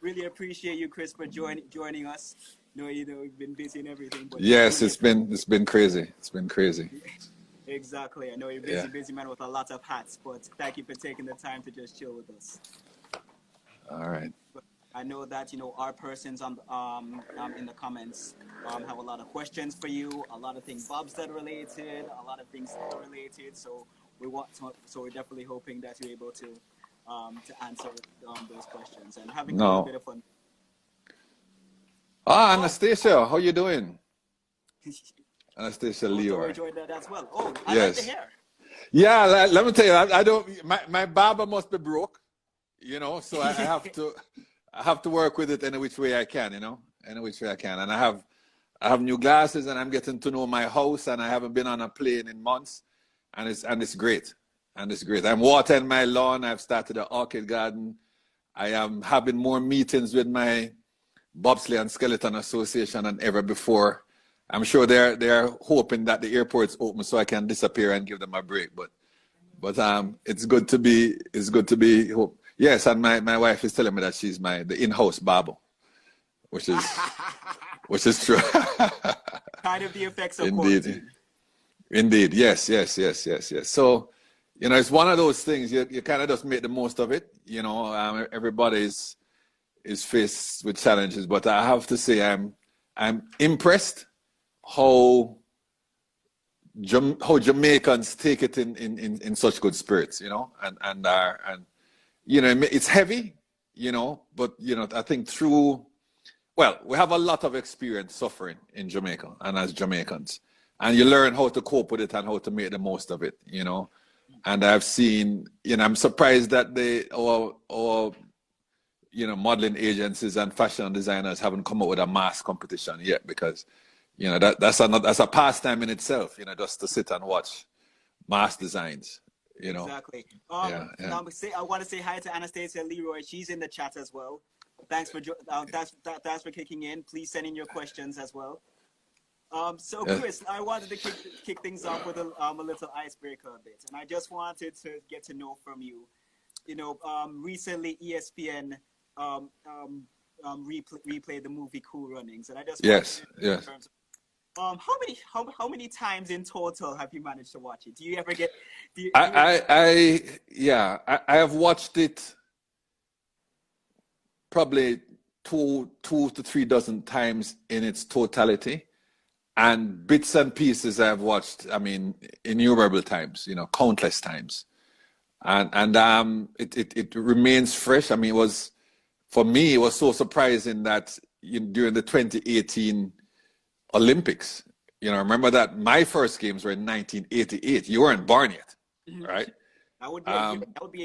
really appreciate you, Chris, for joining us. You've been busy and everything. But yes, it's been crazy. It's been crazy. Exactly. I know you're busy man with a lot of hats, but thank you for taking the time to just chill with us. All right. But I know that our persons on in the comments have a lot of questions for you, a lot of things Bobsleigh related, a lot of things related. So we're definitely hoping that you're able to answer those questions and having a little bit of fun. Anastasia, how you doing? Anastasia Leor. Enjoyed that as well. Oh, I like the hair. Yeah, let me tell you, I don't. My barber must be broke, So I have to work with it any which way I can, any which way I can. And I have new glasses, and I'm getting to know my house, and I haven't been on a plane in months, and it's great, I'm watering my lawn. I've started an orchid garden. I am having more meetings with my Bobsleigh and Skeleton Association than ever before. I'm sure they're hoping that the airport's open so I can disappear and give them a break. But it's good to be. Yes, and my wife is telling me that she's the in-house barber, which is true. Kind of the effects of quarantine. Indeed. Yes. So, it's one of those things. You kind of just make the most of it. Everybody is faced with challenges, but I have to say I'm impressed how Jamaicans take it in such good spirits, and it's heavy, but I think we have a lot of experience suffering in Jamaica and as Jamaicans, and you learn how to cope with it and how to make the most of it, and I've seen, I'm surprised that our modeling agencies and fashion designers haven't come up with a mass competition yet, because that's a pastime in itself, just to sit and watch mass designs, Exactly. I want to say hi to Anastasia Leroy. She's in the chat as well. Thanks for thanks for kicking in. Please send in your questions as well. Chris, I wanted to kick things off with a little icebreaker a bit, and I just wanted to get to know from you. Recently ESPN replayed the movie Cool Runnings, and I just how many times in total have you managed to watch it? Do you ever get? I have watched it probably 2 to 3 dozen times in its totality, and bits and pieces I've watched. I mean, innumerable times, countless times, and it remains fresh. I mean, for me, it was so surprising that during the 2018 Olympics, remember that my first games were in 1988. You weren't born yet, right? I would be a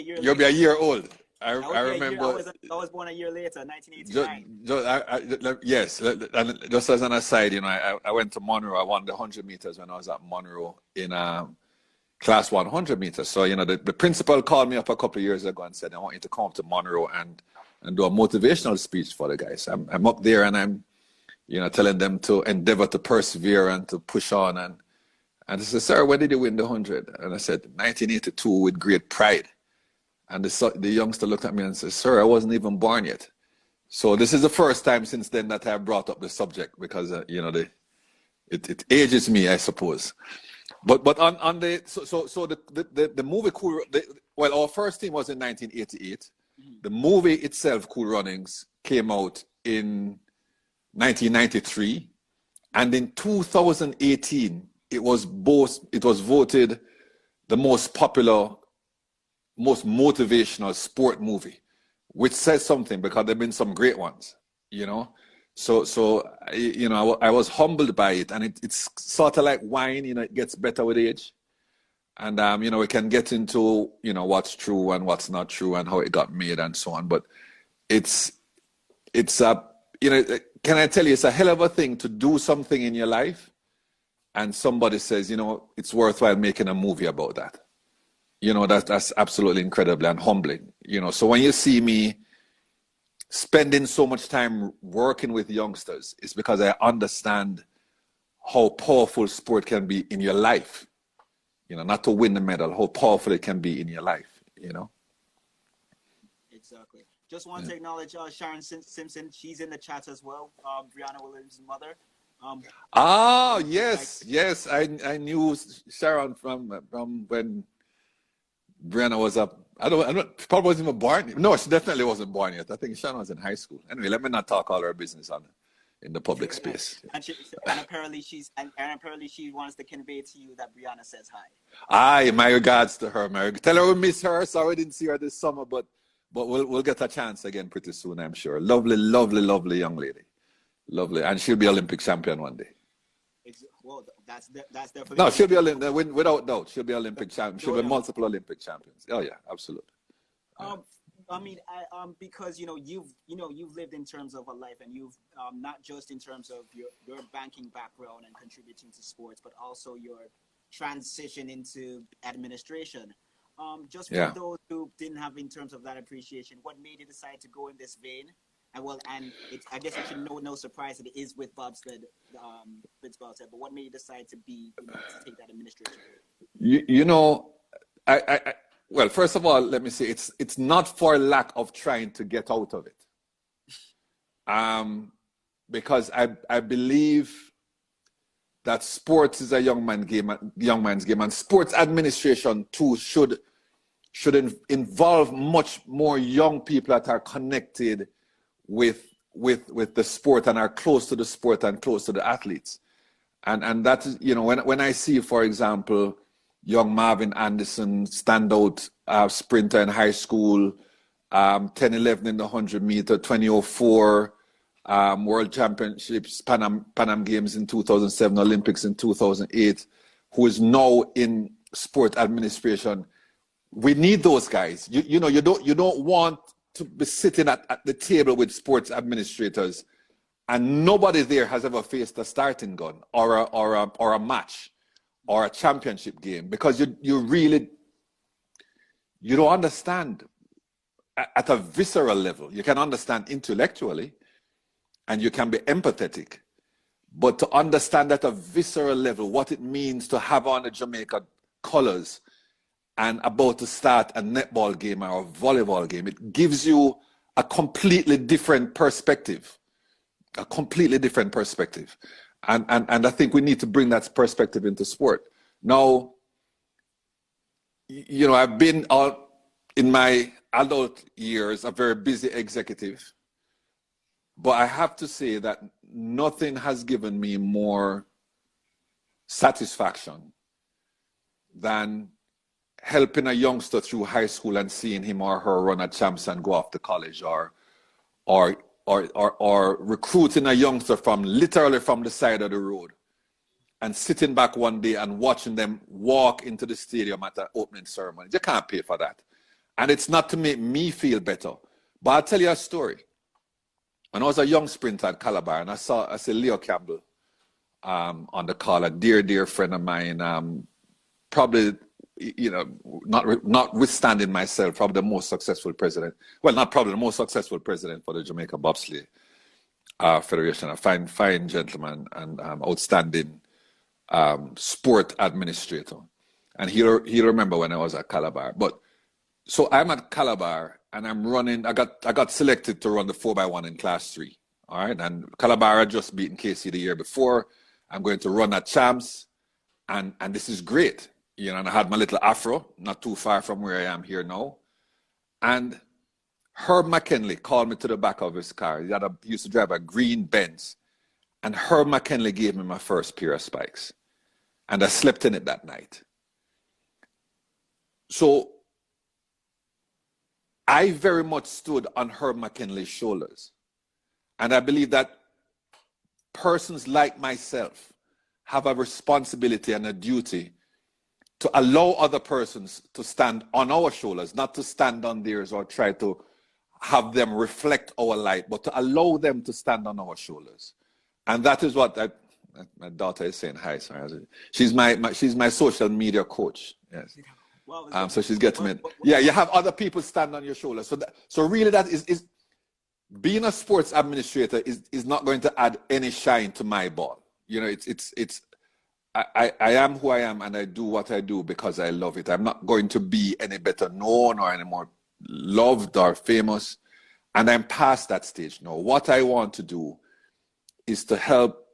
year. You'll be a year old. I remember. I was born a year later, 1989. Yes, and just as an aside, I went to Monroe. I won the 100 meters when I was at Monroe in class 100 meters. So the principal called me up a couple of years ago and said, "I want you to come up to Monroe and do a motivational speech for the guys." I'm up there and I'm telling them to endeavor to persevere and to push on. And they said, "Sir, when did you win the 100?" And I said, 1982 with great pride. And the youngster looked at me and said, "Sir, I wasn't even born yet." So this is the first time since then that I brought up the subject, because, it ages me, I suppose. But on the movie Cool, our first team was in 1988. The movie itself, Cool Runnings, came out in 1993, and in 2018 it was voted the most popular, most motivational sport movie, which says something, because there've been some great ones, So I was humbled by it, and it's sort of like wine, it gets better with age, and we can get into what's true and what's not true and how it got made and so on, but it's can I tell you, it's a hell of a thing to do something in your life and somebody says, it's worthwhile making a movie about that. That's absolutely incredible and humbling. So when you see me spending so much time working with youngsters, it's because I understand how powerful sport can be in your life. Not to win the medal, how powerful it can be in your life, Exactly. Just want to acknowledge Sharon Simpson. She's in the chat as well. Brianna Williams' mother. Yes, yes. I knew Sharon from when Brianna was up. I don't probably wasn't even born. No, she definitely wasn't born yet. I think Sharon was in high school. Anyway, let me not talk all her business in the public space. And apparently she wants to convey to you that Brianna says hi. Aye, my regards to her. Tell her we miss her. Sorry we didn't see her this summer, but we'll get a chance again pretty soon, I'm sure. Lovely, lovely, lovely young lady. Lovely. And she'll be Olympic champion one day. Well, that's definitely... No, she'll be without doubt. She'll be Olympic champion. She'll be multiple Olympic champions. Oh, yeah, absolutely. I mean, because, you've lived in terms of a life, and you've not just in terms of your banking background and contributing to sports, but also your transition into administration. Just for those who didn't have in terms of that appreciation, what made you decide to go in this vein? And I guess it should no surprise that it is with Bobsleigh, but what made you decide to take that administration? Well, first of all, let me say it's not for lack of trying to get out of it, because I believe that sports is a young man's game, and sports administration too should involve much more young people that are connected with the sport and are close to the sport and close to the athletes. And that is, when I see, for example, young Marvin Anderson, standout sprinter in high school, 10-11 in the 100 meter, 2004 World Championships, Pan Am Games in 2007, Olympics in 2008, who is now in sport administration. We need those guys. You don't want to be sitting at the table with sports administrators and nobody there has ever faced a starting gun or a match or a championship game, because you don't understand at a visceral level. You can understand intellectually and you can be empathetic, but to understand at a visceral level what it means to have on the Jamaica colors and about to start a netball game or a volleyball game, it gives you a completely different perspective. And I think we need to bring that perspective into sport. Now, I've been in my adult years a very busy executive, but I have to say that nothing has given me more satisfaction than helping a youngster through high school and seeing him or her run a champs and go off to college, or recruiting a youngster literally from the side of the road and sitting back one day and watching them walk into the stadium at the opening ceremony. You can't pay for that. And it's not to make me feel better. But I'll tell you a story. When I was a young sprinter at Calabar, and I saw Leo Campbell on the call, a dear friend of mine, probably, notwithstanding myself, probably the most successful president. Well, not probably the most successful president for the Jamaica Bobsleigh Federation. A fine gentleman and outstanding sport administrator. And he'll remember when I was at Calabar. But so I'm at Calabar and I'm running. I got selected to run the 4x1 in class 3. All right. And Calabar had just beaten KC the year before. I'm going to run at champs, and this is great. And I had my little afro, not too far from where I am here now. And Herb McKinley called me to the back of his car. He used to drive a green Benz. And Herb McKinley gave me my first pair of spikes. And I slept in it that night. So I very much stood on Herb McKinley's shoulders. And I believe that persons like myself have a responsibility and a duty to allow other persons to stand on our shoulders, not to stand on theirs or try to have them reflect our light, but to allow them to stand on our shoulders. And that is what my daughter is saying hi. Sorry, she's my social media coach. Yes. Well, so she's getting me. Yeah, you have other people stand on your shoulders. So really, that is being a sports administrator is not going to add any shine to my ball. I am who I am, and I do what I do because I love it. I'm not going to be any better known or any more loved or famous. And I'm past that stage now. What I want to do is to help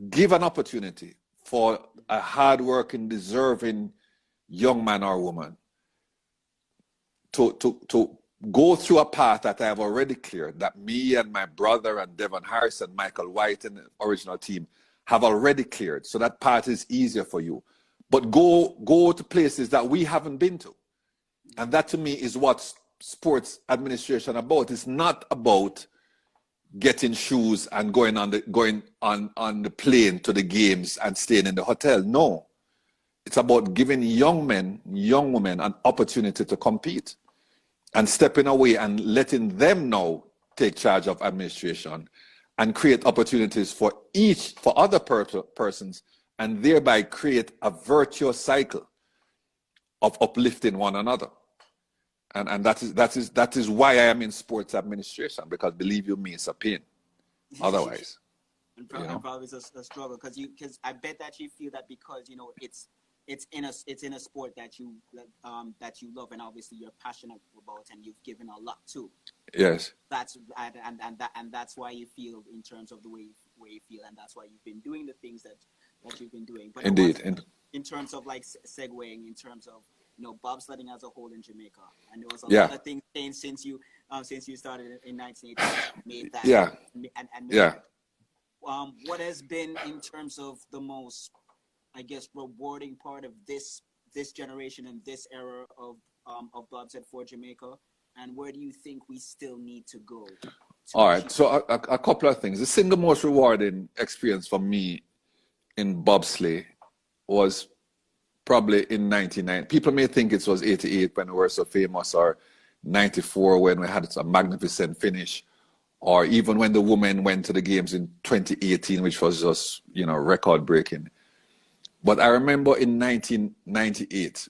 give an opportunity for a hardworking, deserving young man or woman to go through a path that I have already cleared, that me and my brother and Devon Harris and Michael White and the original team have already cleared. So that path is easier for you. But go to places that we haven't been to. And that to me is what sports administration about. It's not about getting shoes and going on the plane to the games and staying in the hotel. No. It's about giving young men, young women an opportunity to compete and stepping away and letting them now take charge of administration and create opportunities for other persons, and thereby create a virtuous cycle of uplifting one another. And that is why I am in sports administration, because believe you me, it's a pain. Otherwise. And probably it's a struggle, because I bet that you feel that because it's in a sport that you love, and obviously you're passionate about, and you've given a lot to. Yes. That's why you feel in terms of the way you feel, and that's why you've been doing the things that you've been doing. But indeed. In terms of like segueing, in terms of bobsledding as a whole in Jamaica, and there was a lot of things changed since you started in 1980. Made that. Yeah. And yeah. What has been in terms of the most, I guess, rewarding part of this generation and this era of bobsled for Jamaica, and where do you think we still need to go? All right, so a couple of things. The single most rewarding experience for me in bobsleigh was probably in 1990. People may think it was 88 when we were so famous, or 94 when we had a magnificent finish, or even when the women went to the games in 2018, which was just, record breaking. But I remember in 1998,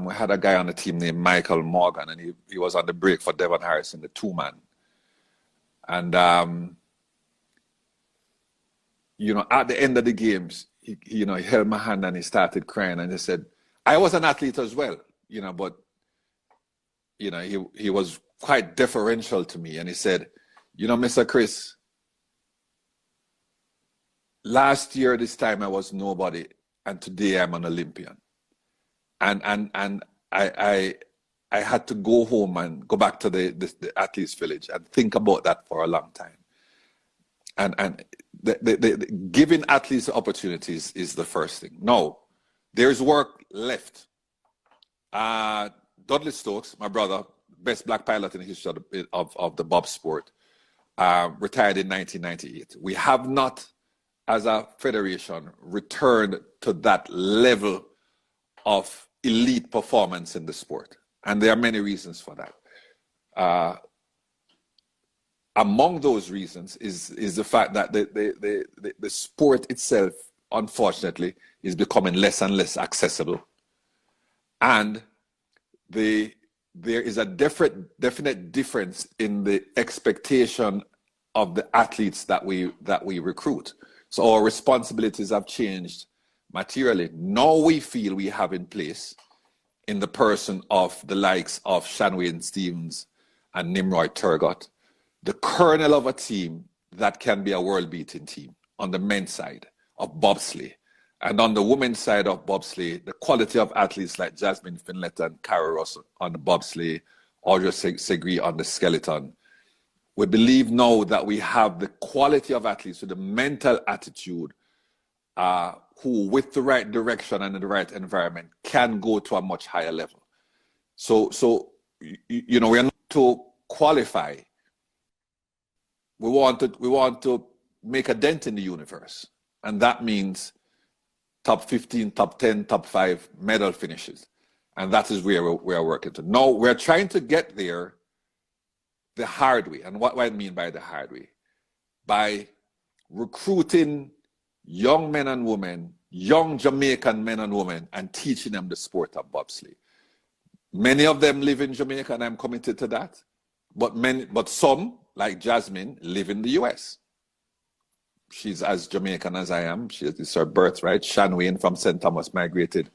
we had a guy on the team named Michael Morgan, and he was on the break for Devon Harris in the two-man. And, at the end of the games, he held my hand and he started crying, and he said, I was an athlete as well, but, he was quite deferential to me. And he said, Mr. Chris, last year this time I was nobody, and today I'm an Olympian. And I had to go home and go back to the athletes village and think about that for a long time. And the giving athletes opportunities is the first thing. No, there's work left. Dudley Stokes, my brother, best black pilot in the history of the bob sport, retired in 1998. We have not, as a federation, returned to that level of elite performance in the sport. And there are many reasons for that. Among those reasons is the fact that the sport itself, unfortunately, is becoming less and less accessible. And there is a definite difference in the expectation of the athletes that we recruit. So our responsibilities have changed materially. Now we feel we have in place, in the person of the likes of Shanwayne Stevens and Nimrod Turgot, the kernel of a team that can be a world-beating team on the men's side of bobsleigh. And on the women's side of bobsleigh, the quality of athletes like Jasmine Finletta and Cara Russell on the bobsleigh, Audrey Segri on the skeleton. We believe now that we have the quality of athletes with the mental attitude who, with the right direction and in the right environment, can go to a much higher level. So we are not to qualify. We want to make a dent in the universe, and that means top 15, top 10, top 5 medal finishes, and that is where we are working to. Now we're trying to get there the hard way, and what I mean by the hard way, by recruiting young men and women, young Jamaican men and women, and teaching them the sport of bobsleigh. Many of them live in Jamaica, and I'm committed to that. But some, like Jasmine, live in the US. She's as Jamaican as I am. It's her birthright. Shanwayne from St. Thomas migrated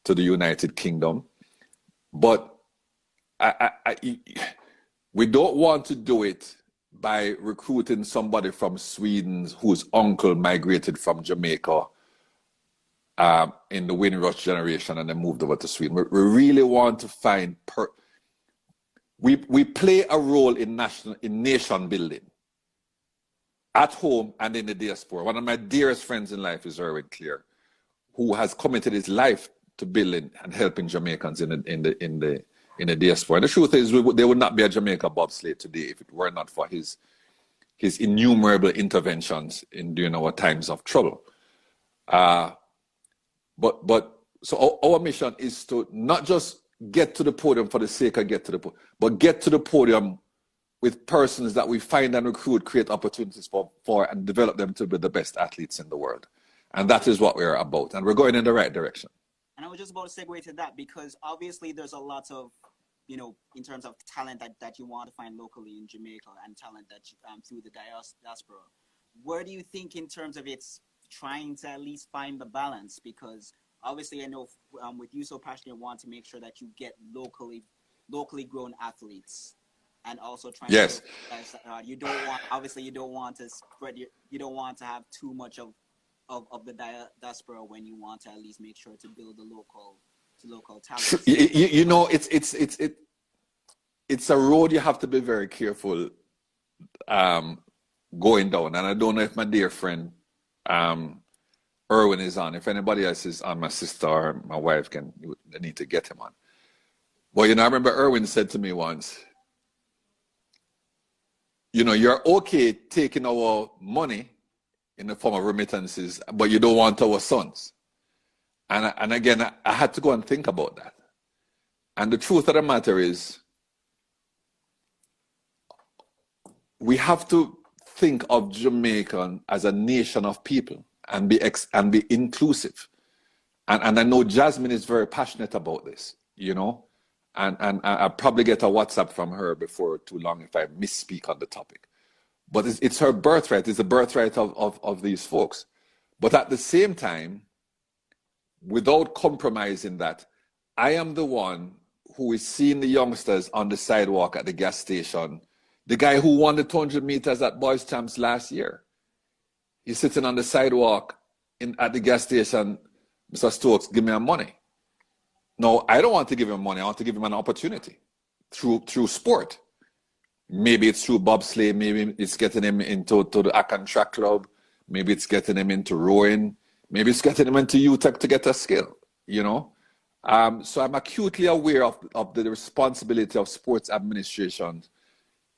to the United Kingdom. But we don't want to do it by recruiting somebody from Sweden whose uncle migrated from Jamaica in the Windrush generation and then moved over to Sweden. We really want to find we play a role in nation building at home and in the diaspora. One of my dearest friends in life is Erwin Clear, who has committed his life to building and helping Jamaicans in the diaspora. And the truth is, there would not be a Jamaica Bobsleigh today if it were not for his innumerable interventions during our times of trouble. So our mission is to not just get to the podium for the sake of get to the podium, but get to the podium with persons that we find and recruit, create opportunities for and develop them to be the best athletes in the world. And that is what we're about. And we're going in the right direction. And I was just about to segue to that, because obviously there's a lot of, in terms of talent that you want to find locally in Jamaica and talent that through the diaspora. Where do you think in terms of it's trying to at least find the balance? Because obviously I know with you so passionate, you want to make sure that you get locally grown athletes, and also trying yes. to you don't want to spread you don't want to have too much of the diaspora when you want to at least make sure to build the local talent. It's a road you have to be very careful going down. And I don't know if my dear friend Erwin is on. If anybody else is on, my sister or my wife they need to get him on. But I remember Erwin said to me once, you're okay taking our money in the form of remittances, but you don't want our sons. And again, I had to go and think about that. And the truth of the matter is, we have to think of Jamaica as a nation of people and be inclusive. And I know Jasmine is very passionate about this, and I'll probably get a WhatsApp from her before too long if I misspeak on the topic. But it's her birthright. It's the birthright of these folks. But at the same time, without compromising that, I am the one who is seeing the youngsters on the sidewalk at the gas station. The guy who won the 200 meters at Boys Champs last year, he's sitting on the sidewalk at the gas station. Mr. Stokes, give me money. No, I don't want to give him money. I want to give him an opportunity through sport. Maybe it's through bobsleigh. Maybe it's getting him into the Akan Track Club. Maybe it's getting him into rowing. Maybe it's getting him into UTEC to get a skill, So I'm acutely aware of the responsibility of sports administration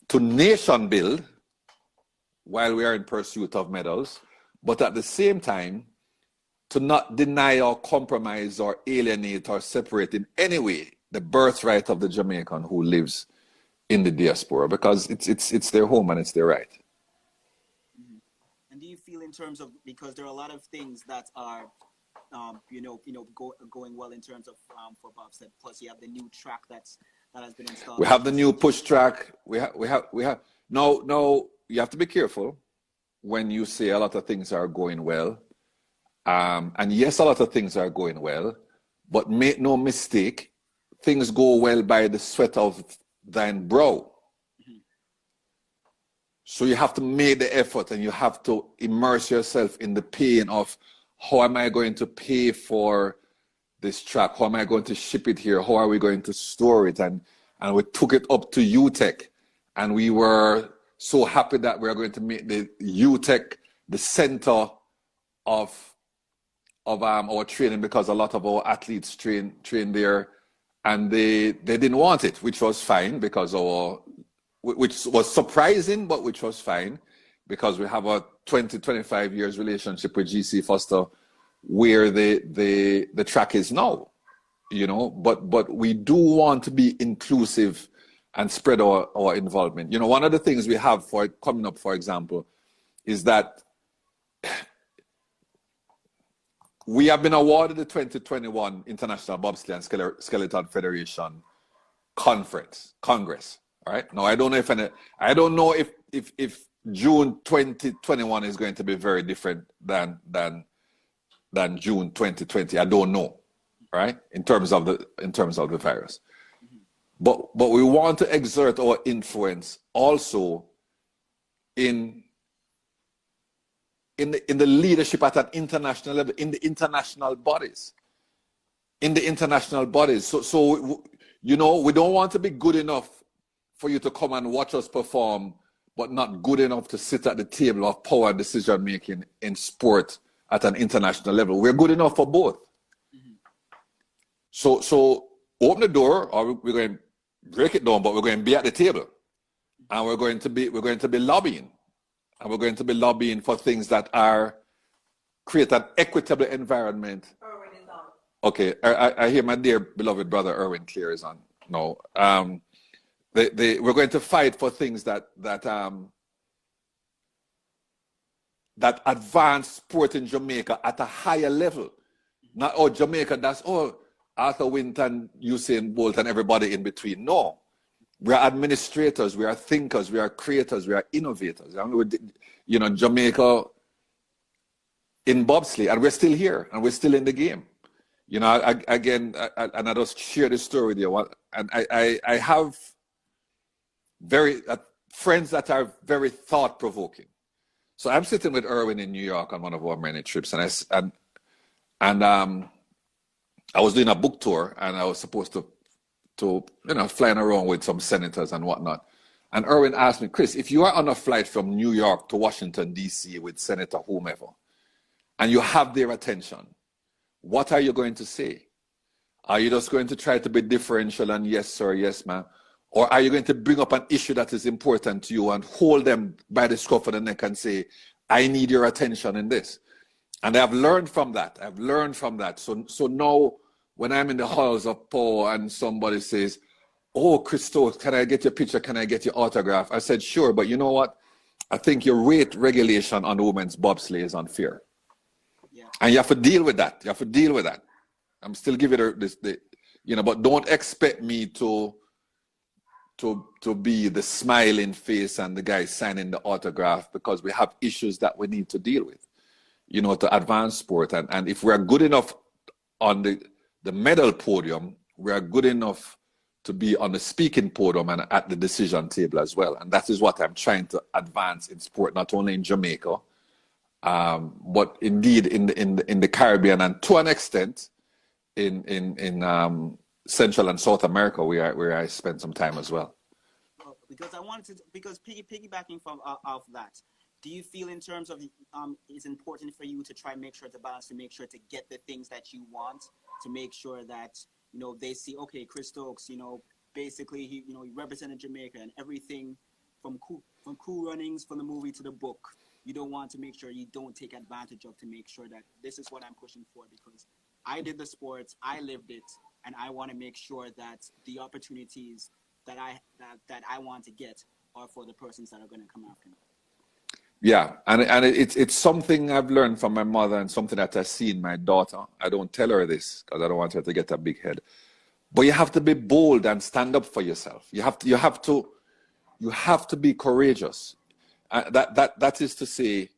to nation build while we are in pursuit of medals, but at the same time, to not deny or compromise or alienate or separate in any way the birthright of the Jamaican who lives in the diaspora, because it's their home and it's their right. Mm-hmm. And do you feel in terms of, because there are a lot of things that are, going well in terms of for bobsled. Plus, you have the new track that has been installed. We have the new push track. We have. No. You have to be careful when you say a lot of things are going well. And yes, a lot of things are going well, but make no mistake, things go well by the sweat of thine brow. Mm-hmm. So you have to make the effort and you have to immerse yourself in the pain of, how am I going to pay for this track? How am I going to ship it here? How are we going to store it? And we took it up to UTEC, and we were so happy that we are going to make the UTEC the center of our training, because a lot of our athletes train there, and they didn't want it, which was fine, because which was surprising, but which was fine, because we have a 20-25 years relationship with GC Foster where the track is now, but we do want to be inclusive and spread our involvement. One of the things we have for coming up, for example, is that we have been awarded the 2021 International Bobsleigh and Skeleton Federation Congress. All right. Now I don't know if June 2021 is going to be very different than June 2020. I don't know, right? In terms of the virus. but we want to exert our influence also in the leadership at an international level, in the international bodies. So you know, we don't want to be good enough for you to come and watch us perform, but not good enough to sit at the table of power decision making in sport at an international level. We're good enough for both. So open the door, or we're going to break it down, but we're going to be at the table, and we're going to be lobbying, and we're going to be lobbying for things that create an equitable environment. Okay, I hear my dear beloved brother Erwin Clear is on. No, we're going to fight for things that advance sport in Jamaica at a higher level. Not Jamaica, that's Arthur Winton, Usain Bolt, and everybody in between. No, we are administrators, we are thinkers, we are creators, we are innovators. You know, Jamaica in bobsleigh, and we're still here, and we're still in the game. You know, and I just share this story with you. And I have friends that are very thought-provoking. So I'm sitting with Erwin in New York on one of our many trips, and I was doing a book tour, and I was supposed to flying around with some senators and whatnot. And Erwin asked me, Chris, if you are on a flight from New York to Washington, D.C. with Senator whomever, and you have their attention, what are you going to say? Are you just going to try to be differential and yes, sir, yes, ma'am? Or are you going to bring up an issue that is important to you and hold them by the scruff of the neck and say, I need your attention in this? And I've learned from that. So now when I'm in the halls of power and somebody says, oh, Chris Stokes, can I get your picture? Can I get your autograph? I said, sure, but you know what? I think your weight regulation on the women's bobsleigh is unfair. Yeah. And you have to deal with that. I'm still giving her this, but don't expect me to be the smiling face and the guy signing the autograph, because we have issues that we need to deal with, to advance sport. And if we're good enough on the medal podium, we are good enough to be on the speaking podium and at the decision table as well. And that is what I'm trying to advance in sport, not only in Jamaica, but indeed in the Caribbean, and to an extent in Central and South America, where I spent some time as well. Because piggybacking from off that, do you feel in terms of it's important for you to try and make sure to balance, to make sure to get the things that you want, to make sure that they see, okay, Chris Stokes, basically he represented Jamaica, and everything from Cool Runnings, from the movie to the book, you don't want to make sure you don't take advantage of, to make sure that this is what I'm pushing for, because I did the sports, I lived it, and I want to make sure that the opportunities that I want to get are for the persons that are going to come after me. Yeah, and it's something I've learned from my mother, and something that I see in my daughter. I don't tell her this because I don't want her to get a big head. But you have to be bold and stand up for yourself. You have to be courageous. That is to say,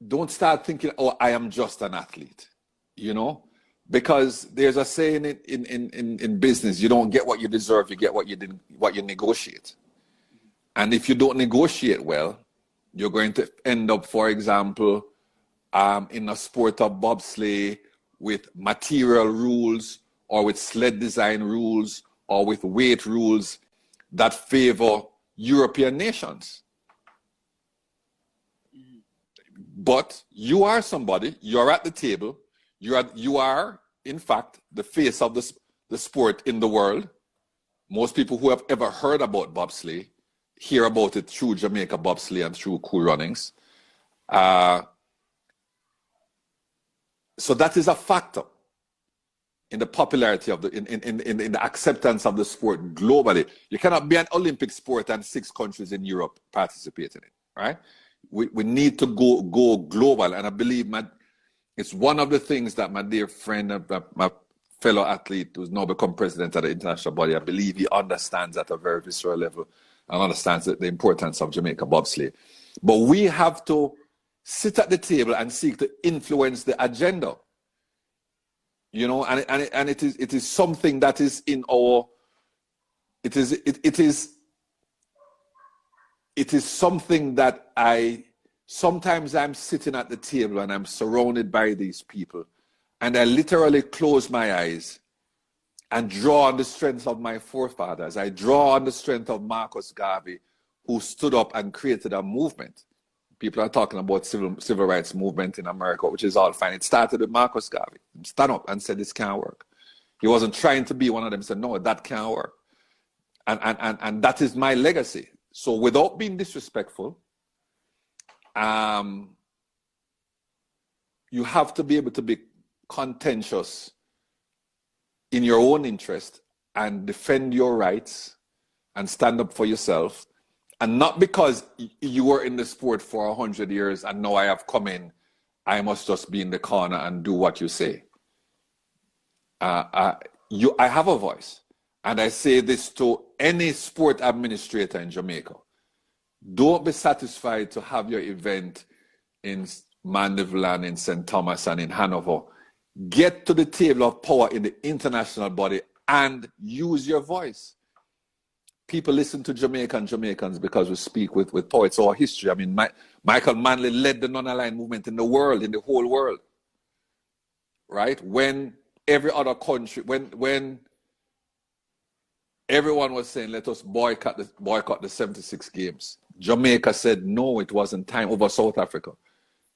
don't start thinking, oh, I am just an athlete, because there's a saying in business: you don't get what you deserve, you get what you negotiate. And if you don't negotiate well, you're going to end up, for example, in a sport of bobsleigh with material rules, or with sled design rules, or with weight rules that favor European nations. But you are somebody, you're at the table, you are, in fact, the face of the sport in the world. Most people who have ever heard about bobsleigh hear about it through Jamaica Bobsleigh and through Cool Runnings. So that is a factor in the popularity of in the acceptance of the sport globally. You cannot be an Olympic sport and 6 countries in Europe participate in it, right? We need to go global, and I believe it's one of the things that my dear friend, my fellow athlete, who's now become president of the international body, I believe he understands at a very visceral level and understands the importance of Jamaica bobsleigh. But we have to sit at the table and seek to influence the agenda, and it is something that is in our it is something that sometimes I'm sitting at the table and I'm surrounded by these people, and I literally close my eyes and draw on the strength of my forefathers. I draw on the strength of Marcus Garvey, who stood up and created a movement. People are talking about civil rights movement in America, which is all fine. It started with Marcus Garvey. He stood up and said, this can't work. He wasn't trying to be one of them. He said, no, that can't work. And that is my legacy. So without being disrespectful, you have to be able to be contentious in your own interest and defend your rights and stand up for yourself. And not because you were in the sport for 100 years and now I have come in, I must just be in the corner and do what you say. I have a voice. And I say this to any sport administrator in Jamaica. Don't be satisfied to have your event in Mandeville and in St. Thomas and in Hanover. Get to the table of power in the international body and use your voice. People listen to Jamaicans because we speak with poets or history. I mean, Michael Manley led the non-aligned movement in the world, in the whole world. Right? When every other country, when everyone was saying, let us boycott the 76 games, Jamaica said, no, it wasn't time over South Africa.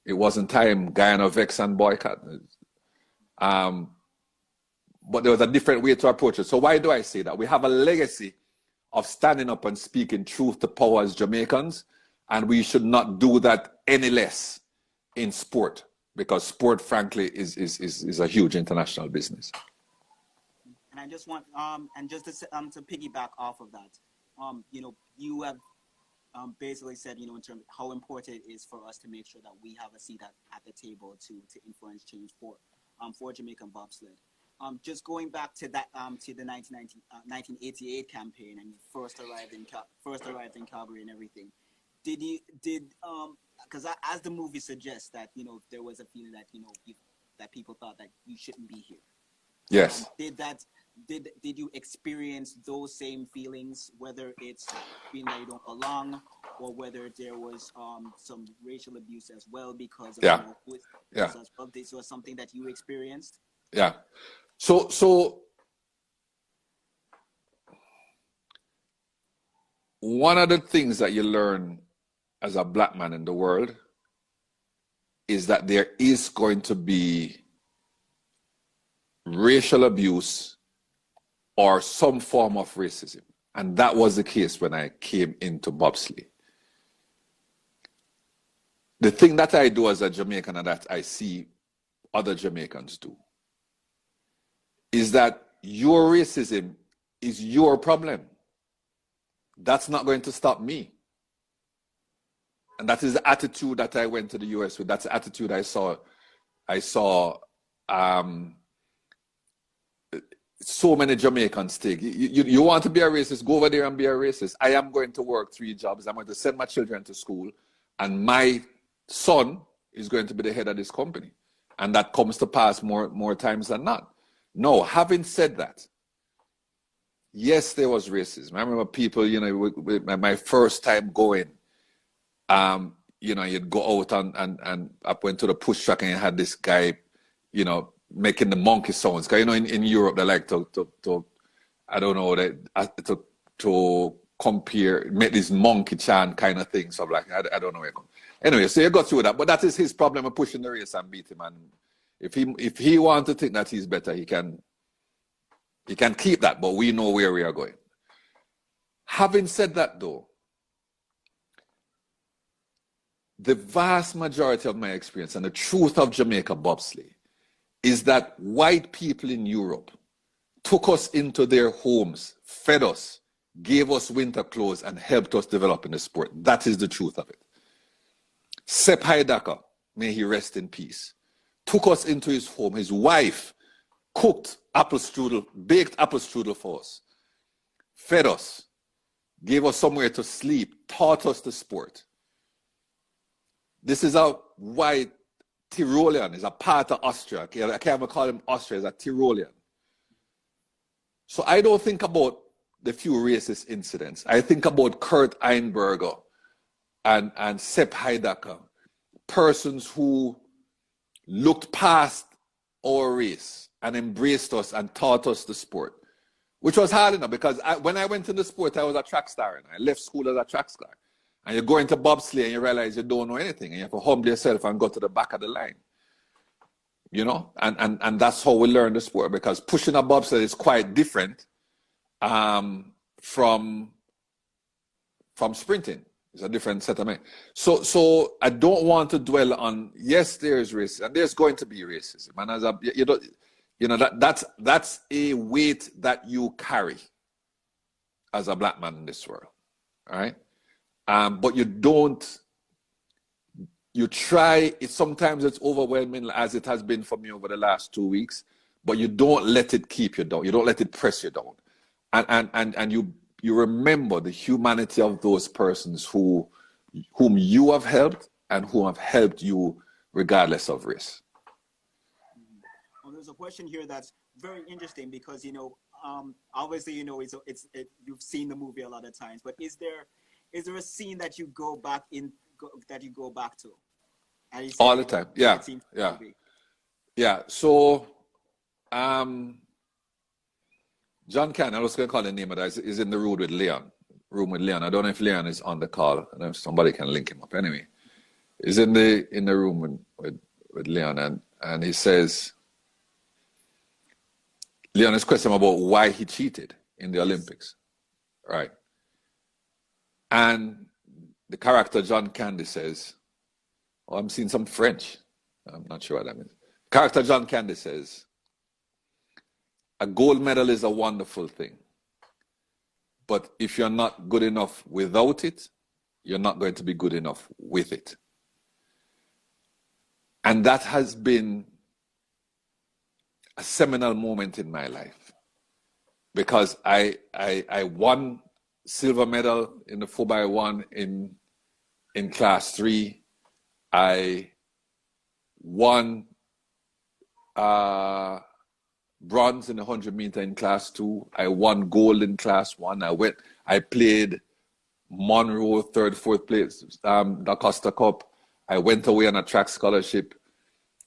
It wasn't time, Guyana vex and boycott. But there was a different way to approach it. So why do I say that? We have a legacy of standing up and speaking truth to power as Jamaicans, and we should not do that any less in sport, because sport, frankly, is a huge international business. And I just want, and just to piggyback off of that, you know, you have basically said, you know, in terms of how important it is for us to make sure that we have a seat at the table to influence change for Jamaican bobsled. Just going back to that, to the 1988 campaign, and you first arrived in Calgary and everything. Because as the movie suggests, that, you know, there was a feeling that, you know, that people thought that you shouldn't be here. Yes. Did you experience those same feelings, whether it's feeling that you don't belong, or whether there was some racial abuse as well because of this was something that you experienced? Yeah. So one of the things that you learn as a black man in the world is that there is going to be racial abuse or some form of racism. And that was the case when I came into bobsleigh. The thing that I do as a Jamaican and that I see other Jamaicans do is that your racism is your problem. That's not going to stop me. And that is the attitude that I went to the US with. That's the attitude I saw so many Jamaicans take. You want to be a racist, go over there and be a racist. I am going to work 3 jobs. I'm going to send my children to school, and my son is going to be the head of this company. And that comes to pass more times than not. No, having said that, yes, there was racism. I remember people, you know, with my first time going, you know, you'd go out and I went to the push track and you had this guy, you know, making the monkey sounds. Because, you know, in Europe, they like to I don't know, to compare, make this monkey chant kind of thing. So I'm like, I don't know where it comes. Anyway, so you got through that. But that is his problem of pushing the race and beat him. And if he wants to think that he's better, he can keep that. But we know where we are going. Having said that, though, the vast majority of my experience and the truth of Jamaica bobsleigh is that white people in Europe took us into their homes, fed us, gave us winter clothes, and helped us develop in the sport. That is the truth of it. Sepp Haidaka, may he rest in peace, took us into his home. His wife cooked apple strudel, baked apple strudel for us, fed us, gave us somewhere to sleep, taught us the sport. This is a white Tyrolean, is a part of Austria. I can't even call him Austria, he's a Tyrolean. So I don't think about the few racist incidents. I think about Kurt Einberger and Sepp Heidecker, persons who looked past our race and embraced us and taught us the sport, which was hard enough because when I went into the sport, I was a track star and I left school as a track star. And you go into bobsleigh and you realize you don't know anything and you have to humble yourself and go to the back of the line. You know, and that's how we learn the sport, because pushing a bobsled is quite different from sprinting. It's a different set of men. So I don't want to dwell on, yes, there's racism, and there's going to be racism. And as that's a weight that you carry as a black man in this world. All right. But you try, sometimes it's overwhelming, as it has been for me over the last 2 weeks, but you don't let it keep you down. You don't let it press you down. And you remember the humanity of those persons whom you have helped and who have helped you regardless of race. Well, there's a question here that's very interesting because, obviously, you've seen the movie a lot of times, but is there a scene that you go back to? All the time. Yeah. So, John Cannon, I was going to call the name of that, is in the room with Leon. I don't know if Leon is on the call. I don't know if somebody can link him up. Anyway, he's in the room with Leon, and he says, Leon is questioning about why he cheated in the Olympics, right? And the character John Candy says, "Oh, I'm seeing some French. I'm not sure what that means." Character John Candy says, "A gold medal is a wonderful thing, but if you're not good enough without it, you're not going to be good enough with it." And that has been a seminal moment in my life, because I won silver medal in the 4x1 in class 3. I won bronze in the 100-meter in class 2. I won gold in class 1. I played Monroe, 3rd, 4th place, the Costa Cup. I went away on a track scholarship.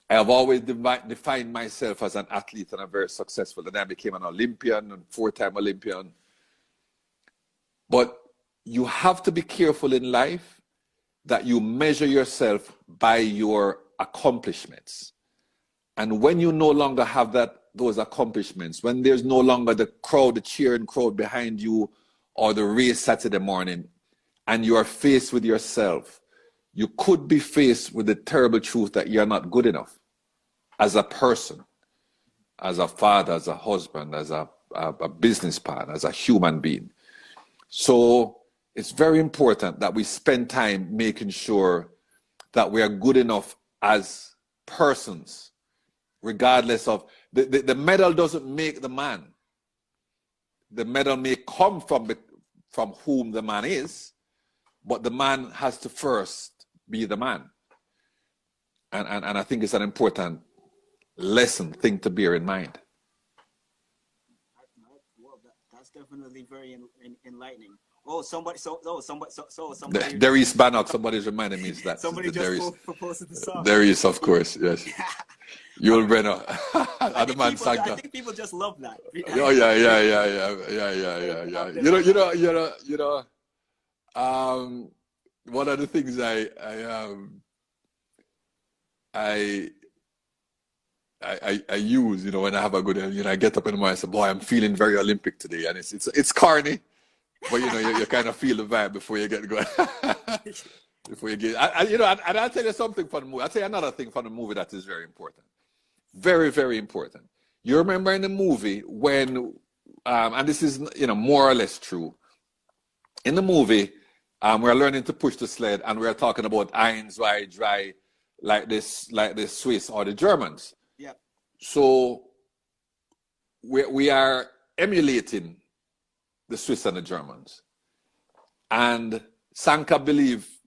I have always defined myself as an athlete and a very successful. And I became an Olympian and 4-time Olympian. But you have to be careful in life that you measure yourself by your accomplishments. And when you no longer have those accomplishments, when there's no longer the cheering crowd behind you, or the race Saturday morning, and you are faced with yourself, you could be faced with the terrible truth that you're not good enough as a person, as a father, as a husband, as a business partner, as a human being. So it's very important that we spend time making sure that we are good enough as persons, regardless of the medal doesn't make the man. The medal may come from whom the man is, but the man has to first be the man. And I think it's an important thing to bear in mind. Well, that's definitely very enlightening. Somebody. Darius Bannock, somebody's reminding me that. Somebody just proposed the song. Darius, of course, yes. Yul Brynner. I think people just love that. Oh yeah. One of the things I use, when I have a good, I get up in the morning and say, boy, I'm feeling very Olympic today, and it's corny, but you kind of feel the vibe before you get going. Before you get, and I'll tell you something from the movie. I'll tell you another thing from the movie that is very important. Very, very important. You remember in the movie when, and this is, more or less true. In the movie, we're learning to push the sled, and we're talking about Eins, Zwei, Drei, like the Swiss or the Germans. Yeah. So we are emulating the Swiss and the Germans. And Sanka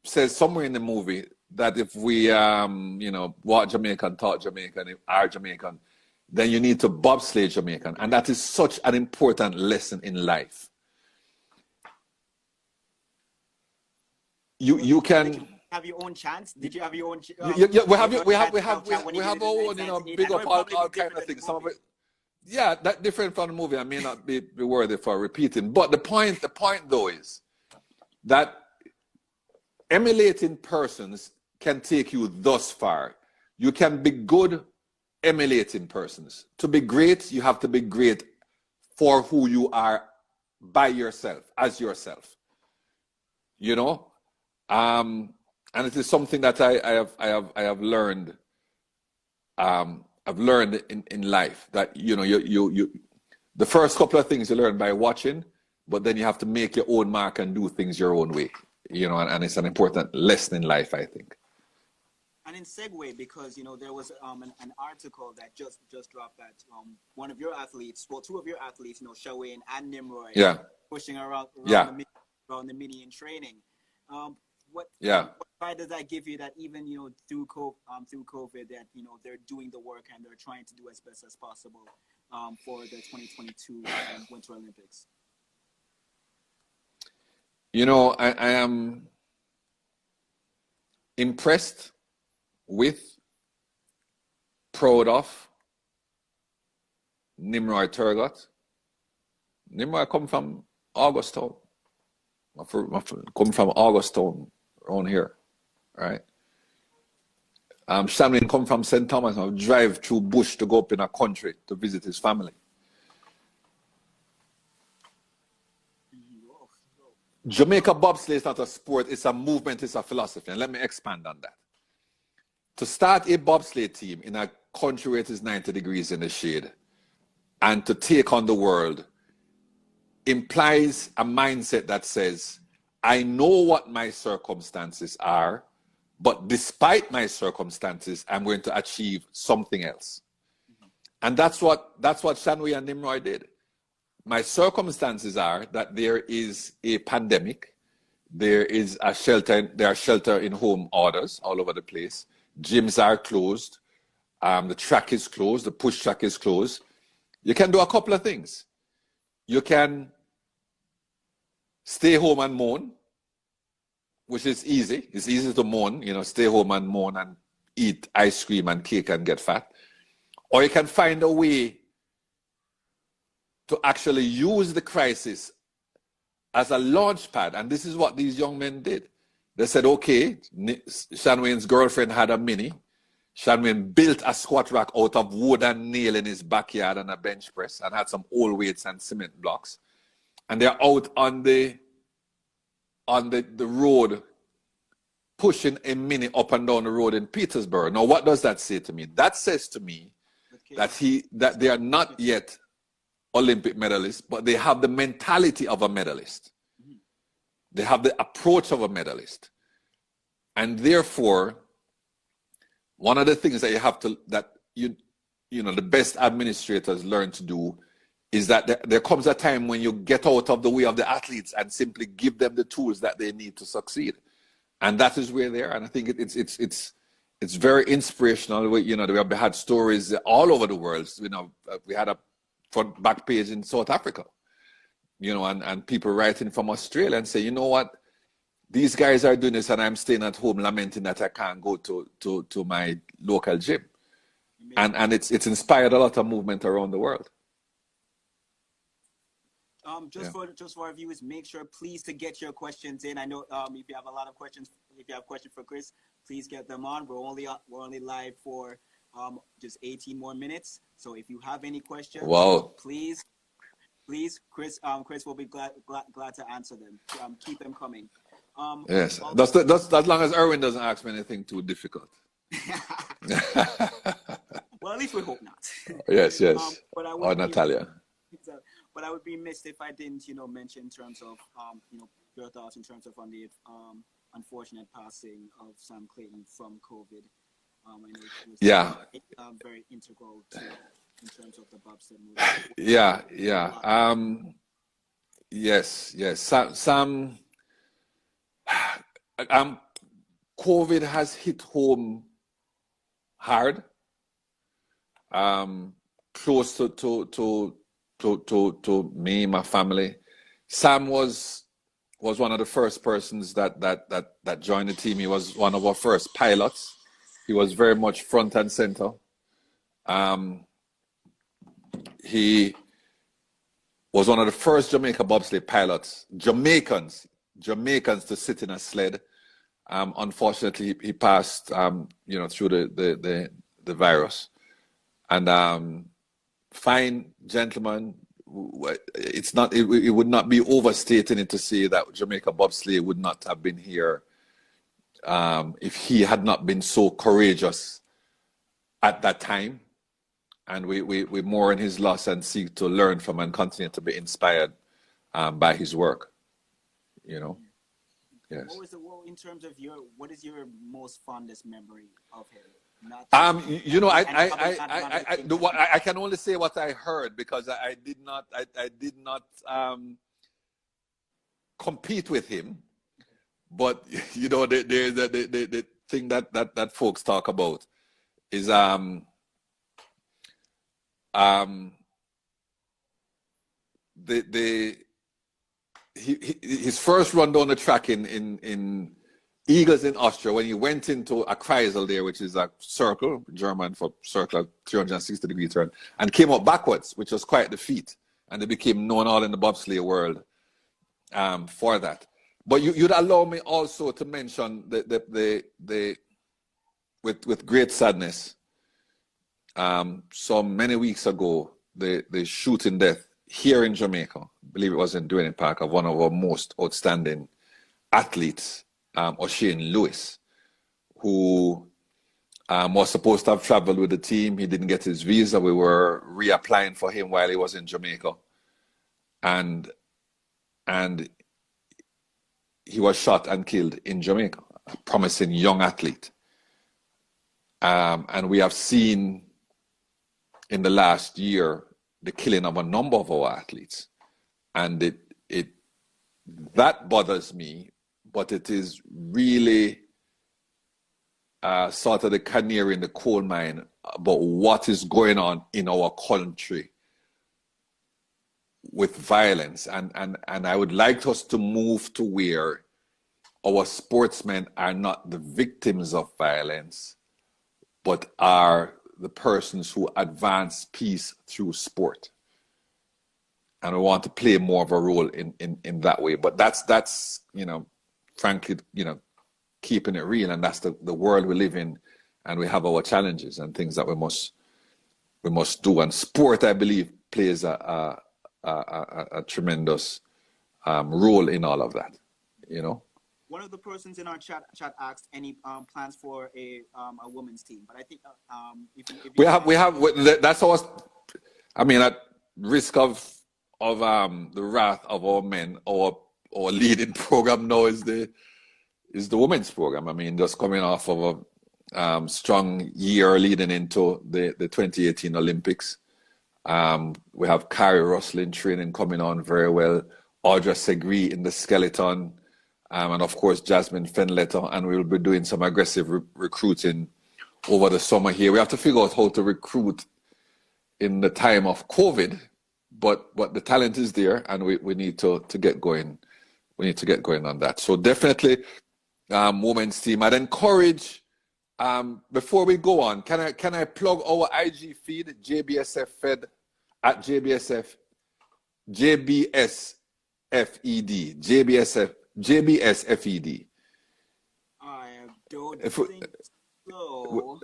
says somewhere in the movie that if we, walk Jamaican, talk Jamaican, are Jamaican, then you need to bobsleigh Jamaican. And that is such an important lesson in life. you can have your own chants. Did you have your own? we have our own, you know, big up all kind of things. Some of it, yeah, that different from the movie. I may not be worthy for repeating, but the point though is that emulating persons can take you thus far. You can be good emulating persons. To be great, you have to be great for who you are by yourself, as yourself. You know, and it is something that I have learned. I've learned in life that, you know, you the first couple of things you learn by watching, but then you have to make your own mark and do things your own way. You know, and it's an important lesson in life, I think. And in segue, because, you know, there was an article that just dropped that one of your athletes, well, two of your athletes, you know, Shawain and Nimrod, pushing around the mini in training. What advice does that give you, that even, you know, through COVID, that, you know, they're doing the work and they're trying to do as best as possible for the 2022 Winter Olympics? You know, I am impressed with, proud of Nimrod Turgot. Nimrod come from Augustown. Come from Augustown around here, right? Shannon come from St. Thomas. I drive through bush to go up in a country to visit his family. Jamaica bobsleigh is not a sport, it's a movement, it's a philosophy. And let me expand on that. To start a bobsleigh team in a country where it is 90 degrees in the shade and to take on the world implies a mindset that says, I know what my circumstances are, but despite my circumstances, I'm going to achieve something else. And that's what Shanway and Nimrod did. My circumstances are that there is a pandemic, there are shelter in home orders all over the place. Gyms are closed. The track is closed. The push track is closed. You can do a couple of things. You can stay home and moan, which is easy. It's easy to moan, you know, stay home and moan and eat ice cream and cake and get fat. Or you can find a way to actually use the crisis as a launch pad. And this is what these young men did. They said, okay, Shanwayne's girlfriend had a mini. Shanwayne built a squat rack out of wood and nail in his backyard and a bench press and had some old weights and cement blocks. And they're out on the road pushing a mini up and down the road in Petersburg. Now, what does that say to me? That says to me that they are not yet Olympic medalists, but they have the mentality of a medalist. They have the approach of a medalist. And therefore, one of the things that you have to, that you know, the best administrators learn to do is that there comes a time when you get out of the way of the athletes and simply give them the tools that they need to succeed. And that is where they are. And I think it's very inspirational. You know, we have had stories all over the world. You know, we had a front back page in South Africa. You know, and people writing from Australia and say, you know what, these guys are doing this and I'm staying at home lamenting that I can't go to my local gym. And it's inspired a lot of movement around the world. For our viewers, make sure please to get your questions in. I know if you have a lot of questions, if you have questions for Chris, please get them on. We're only live for just 18 more minutes. So if you have any questions, please, Chris will be glad to answer them. Keep them coming. Yes, that's as long as Erwin doesn't ask me anything too difficult. Well, at least we hope not. Yes. Or Natalia. But I would be missed if I didn't, you know, mention in terms of, you know, your thoughts in terms of on the unfortunate passing of Sam Clayton from COVID. I know it was very integral to, in terms of the bobsled movement. Yes. Sam. COVID has hit home hard. Close to me, my family. Sam was was one of the first persons that joined the team. He was one of our first pilots. He was very much front and center. He was one of the first Jamaica bobsleigh pilots, Jamaicans to sit in a sled. Unfortunately, he passed, through the virus. And fine gentleman. It would not be overstating it to say that Jamaica bobsleigh would not have been here if he had not been so courageous at that time. And we mourn his loss and seek to learn from and continue to be inspired by his work. Yes. In terms of what is your most fondest memory of him? I can only say what I heard, because I did not compete with him. But the thing that folks talk about is his first run down the track in Eagles in Austria, when he went into a Kreisel there, which is a circle, German for circle, 360-degree turn, and came up backwards, which was quite the feat. And they became known all in the bobsleigh world for that. But you'd allow me also to mention with great sadness, so many weeks ago, the shooting death here in Jamaica, I believe it was in Duane Park, of one of our most outstanding athletes, O'Shane Lewis, who was supposed to have traveled with the team. He didn't get his visa. We were reapplying for him while he was in Jamaica. And he was shot and killed in Jamaica, a promising young athlete. And we have seen in the last year the killing of a number of our athletes. And that bothers me. But it is really sort of the canary in the coal mine about what is going on in our country with violence. And I would like us to move to where our sportsmen are not the victims of violence, but are the persons who advance peace through sport. And we want to play more of a role in that way. But that's frankly, keeping it real, and that's the world we live in, and we have our challenges and things that we must do. And sport, I believe, plays a tremendous role in all of that. One of the persons in our chat asked any plans for a women's team, but I think we have. That's our. I mean, at risk of the wrath of our men, our leading program now is the women's program. I mean, just coming off of a strong year leading into the 2018 Olympics. We have Carrie Russell training coming on very well. Audra Segri in the skeleton. And of course, Jasmine Fenletter. And we'll be doing some aggressive recruiting over the summer here. We have to figure out how to recruit in the time of COVID. But the talent is there, and we need to get going. We need to get going on that. So definitely, women's team. I'd encourage. Before we go on, can I plug our IG feed, JBSF Fed at JBSFED, JBSFED. I don't think so.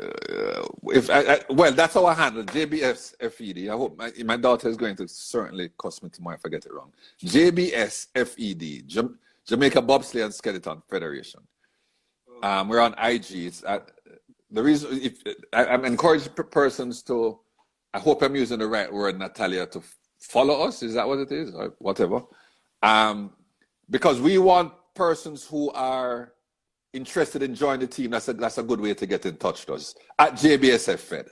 Well, that's our handle, JBSFED. I hope my daughter is going to certainly cuss me tomorrow if I get it wrong. JBSFED, Jamaica Bobsleigh and Skeleton Federation. We're on IG. It's the reason I'm encouraging persons to. I hope I'm using the right word, Natalia, to follow us. Is that what it is, or whatever? Because we want persons who are interested in joining the team. That's a good way to get in touch with us at JBSF Fed.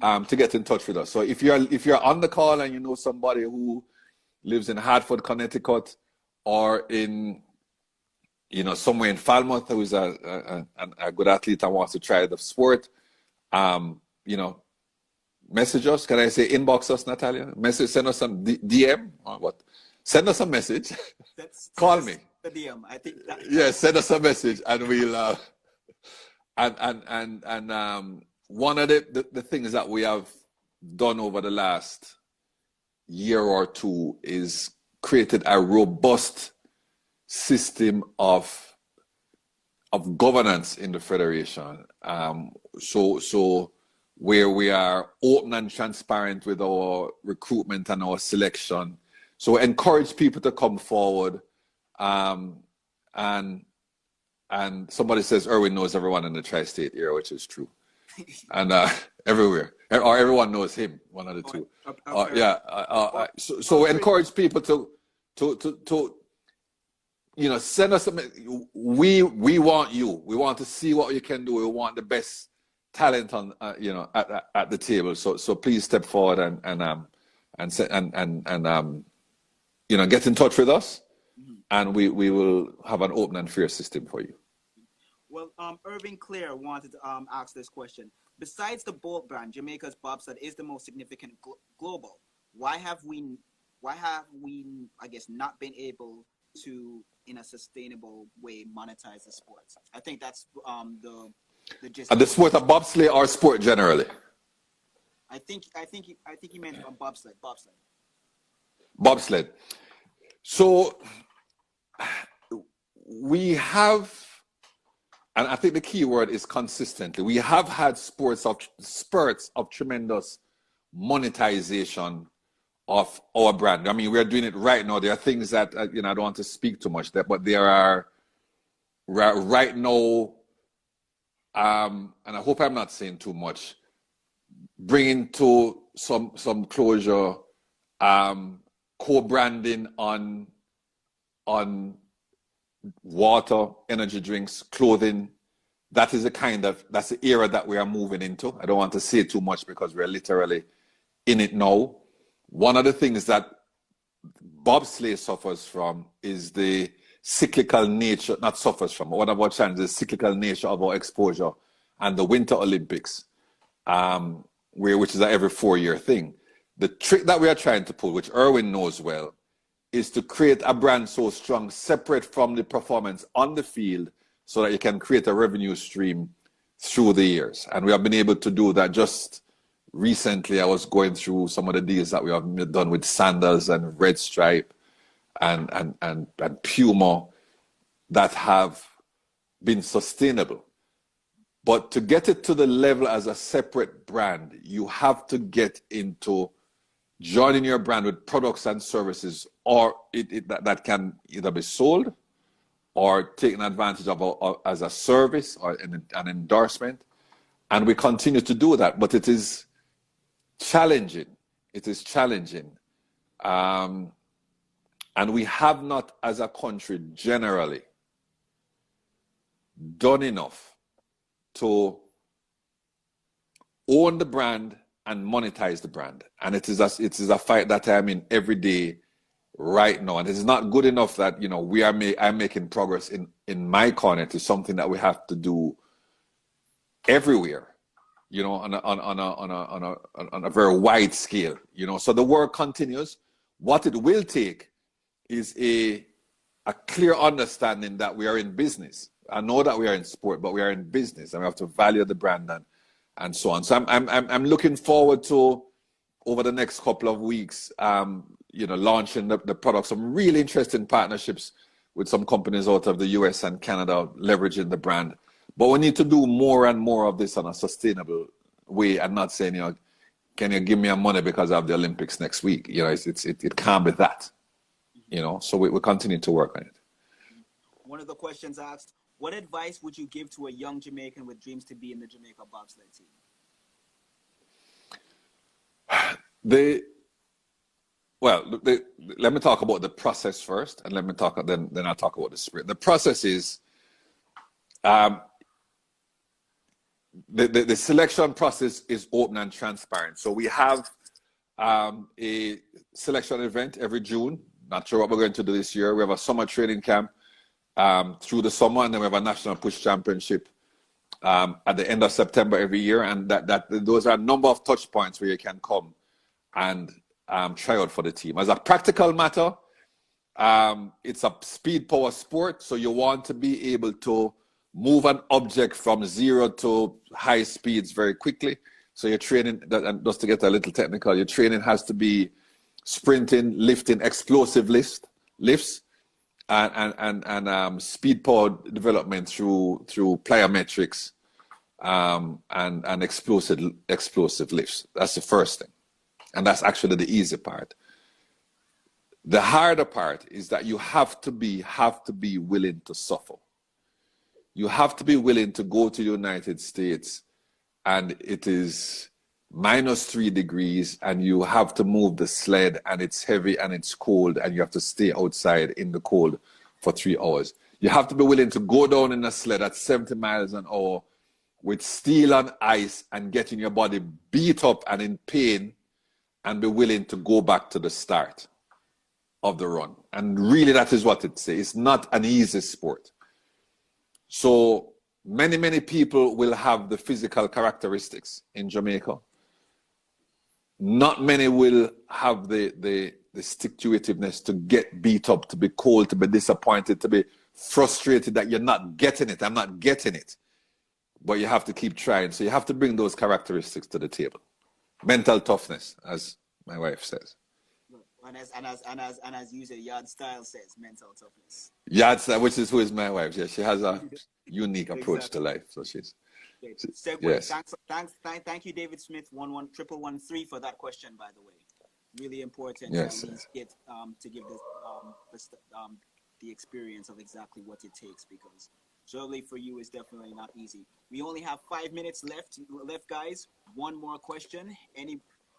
To get in touch with us. So if you're on the call and you know somebody who lives in Hartford, Connecticut, or in somewhere in Falmouth who is a good athlete and wants to try the sport, message us. Can I say inbox us, Natalia? Send us some DM or what? Send us a message. Call me. The DM. I think that. Yeah, send us a message, and we'll. One of the things that we have done over the last year or two is created a robust system of governance in the federation. So where we are open and transparent with our recruitment and our selection. So encourage people to come forward. And somebody says Erwin knows everyone in the tri-state area, which is true. And everywhere, or everyone knows him, one of the two. So encourage people to send us something. We want you. We want to see what you can do. We want the best talent on at the table. So please step forward and get in touch with us, and we will have an open and fair system for you. Well, Irving Clare wanted to ask this question. Besides the Bolt brand, Jamaica's bobsled is the most significant global. Why have we, I guess, not been able to, in a sustainable way, monetize the sports? I think that's the gist. The sport of bobsleigh or sport generally? I think he meant bobsled. Bobsled. So we have, and I think the key word is consistently. We have had spurts of tremendous monetization of our brand. I mean, we're doing it right now. There are things that I don't want to speak too much there, but there are right now, and I hope I'm not saying too much, bringing to some closure, co-branding on water, energy drinks, clothing. That's the era that we are moving into. I don't want to say too much because we're literally in it now. One of the things that bobsleigh suffers from is the cyclical nature, not suffers from, one of our challenges, the cyclical nature of our exposure and the Winter Olympics, which is an every 4-year thing. The trick that we are trying to pull, which Erwin knows well, is to create a brand so strong, separate from the performance on the field, so that you can create a revenue stream through the years. And we have been able to do that. Just recently, I was going through some of the deals that we have done with Sandals and Red Stripe and Puma that have been sustainable. But to get it to the level as a separate brand, you have to get into joining your brand with products and services that can either be sold or taken advantage of as a service or an endorsement. And we continue to do that, but it is challenging. It is challenging. And we have not, as a country generally, done enough to own the brand and monetize the brand. And it is a fight that I'm in every day right now. And it's not good enough that, I'm making progress in my corner. It is something that we have to do everywhere, on a very wide scale, So the work continues. What it will take is a clear understanding that we are in business. I know that we are in sport, but we are in business, and we have to value the brand and so on. So I'm looking forward to, over the next couple of weeks, launching the product. Some really interesting partnerships with some companies out of the US and Canada, leveraging the brand. But we need to do more and more of this on a sustainable way, and not saying, can you give me money because I have the Olympics next week? It can't be that. So we continue to work on it. One of the questions asked, what advice would you give to a young Jamaican with dreams to be in the Jamaica bobsled team? Let me talk about the process first, and then I'll talk about the spirit. The process is the selection process is open and transparent. So we have a selection event every June. Not sure what we're going to do this year. We have a summer training camp through the summer, and then we have a national push championship at the end of September every year. And those are a number of touch points where you can come and try out for the team. As a practical matter, It's a speed power sport, so you want to be able to move an object from 0 to high speeds very quickly. So your training, and just to get a little technical, your training has to be sprinting, lifting, explosive lifts, and speed power development through plyometrics, and explosive lifts. That's the first thing, and that's actually the easy part. The harder part is that you have to be willing to suffer. You have to be willing to go to the United States and it is -3 degrees and you have to move the sled and it's heavy and it's cold and you have to stay outside in the cold for 3 hours. You have to be willing to go down in a sled at 70 miles an hour with steel on ice and getting your body beat up and in pain and be willing to go back to the start of the run. And really that is what it says. It's not an easy sport. So many people will have the physical characteristics in Jamaica. Not many will have the stick-to-itiveness to get beat up, to be cold, to be disappointed, to be frustrated that you're not getting it. I'm not getting it. But you have to keep trying. So you have to bring those characteristics to the table. Mental toughness, as my wife says. And as you say, Yard Style says, mental toughness. Yard Style, which is who is my wife. Yeah, she has a unique approach to life. So she's. Yes. Thank you, David Smith 11113 for that question. By the way, really important. Yes. To get to give the experience of exactly what it takes, because surely for you is definitely not easy. We only have 5 minutes left, guys. One more question.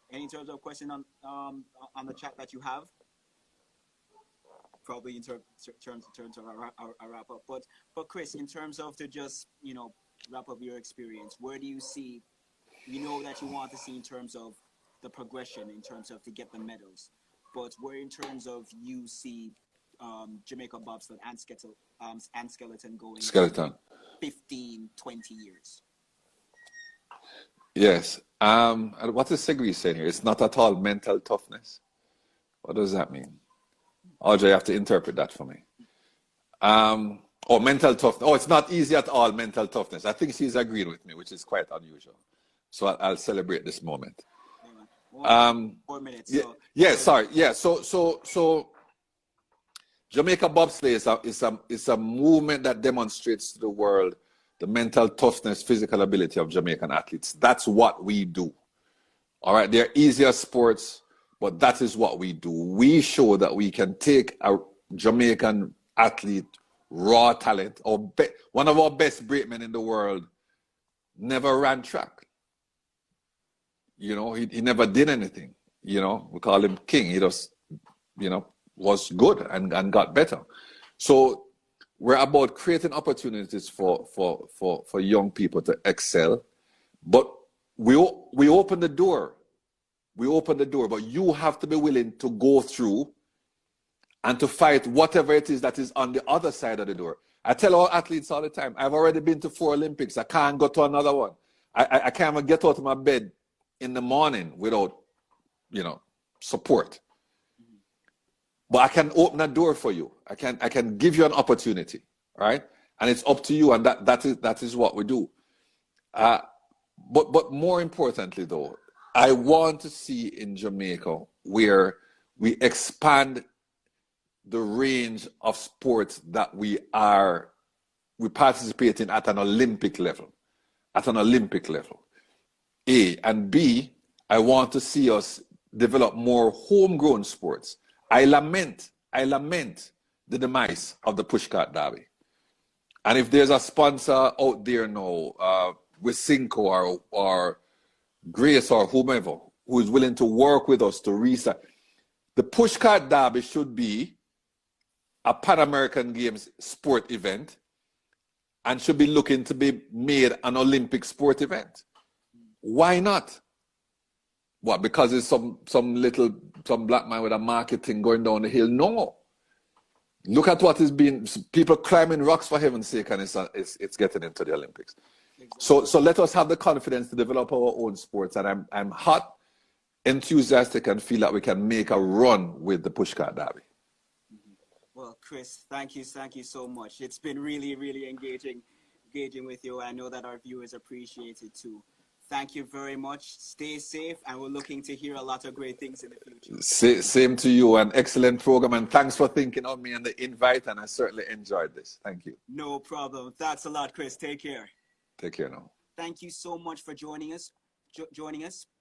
Any terms of question on the chat that you have? Probably in terms of a wrap up. But Chris, in terms of to just wrap up your experience, where do you see? We know that you want to see in terms of the progression, in terms of to get the medals, but where in terms of you see Jamaica bobsled and skeleton going 15, 20 years? Yes. What is Segri saying here? It's not at all mental toughness. What does that mean? Audrey, you have to interpret that for me. Mental toughness. Oh, it's not easy at all, mental toughness. I think she's agreeing with me, which is quite unusual. So I'll celebrate this moment. 4 minutes. So Jamaica Bobsleigh is a movement that demonstrates to the world the mental toughness, physical ability of Jamaican athletes. That's what we do. All right, they're easier sports, but that is what we do. We show that we can take a Jamaican athlete, raw talent, or one of our best brakemen in the world, never ran track. He never did anything. We call him King. He just, was good and got better. So we're about creating opportunities for young people to excel, but we open the door. We open the door, but you have to be willing to go through and to fight whatever it is that is on the other side of the door. I tell our athletes all the time, I've already been to 4 Olympics. I can't go to another one. I can't even get out of my bed in the morning without, support. But I can open a door for you. I can give you an opportunity, right? And it's up to you, and that is what we do. But more importantly, though, I want to see in Jamaica where we expand the range of sports that we participate in at an Olympic level. A, and B, I want to see us develop more homegrown sports. I lament the demise of the pushcart derby. And if there's a sponsor out there now, with Cinco or Grace or whomever, who is willing to work with us to research, the pushcart derby should be a Pan American Games sport event and should be looking to be made an Olympic sport event. Why not? What, because it's some black man with a marketing going down the hill? No. Look at what is being, people climbing rocks, for heaven's sake, and it's getting into the Olympics. Exactly. So let us have the confidence to develop our own sports, and I'm hot, enthusiastic, and feel that we can make a run with the pushcart derby. Well, Chris, thank you so much. It's been really, really engaging with you. I know that our viewers appreciate it too. Thank you very much. Stay safe, and we're looking to hear a lot of great things in the future. Same to you. An excellent program, and thanks for thinking of me and the invite, and I certainly enjoyed this. Thank you. No problem. Thanks a lot, Chris. Take care. Take care now. Thank you so much for joining us.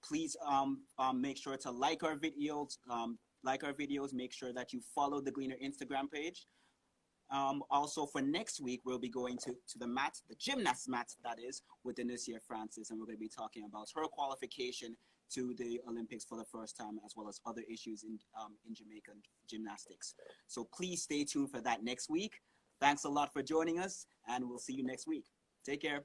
Please make sure to like our videos. Make sure that you follow the Gleaner Instagram page. Also for next week, we'll be going to the gymnast mat, that is, with Denicia Francis, and we're going to be talking about her qualification to the Olympics for the first time, as well as other issues in Jamaican gymnastics. So please stay tuned for that next week. Thanks a lot for joining us, and we'll see you next week. Take care.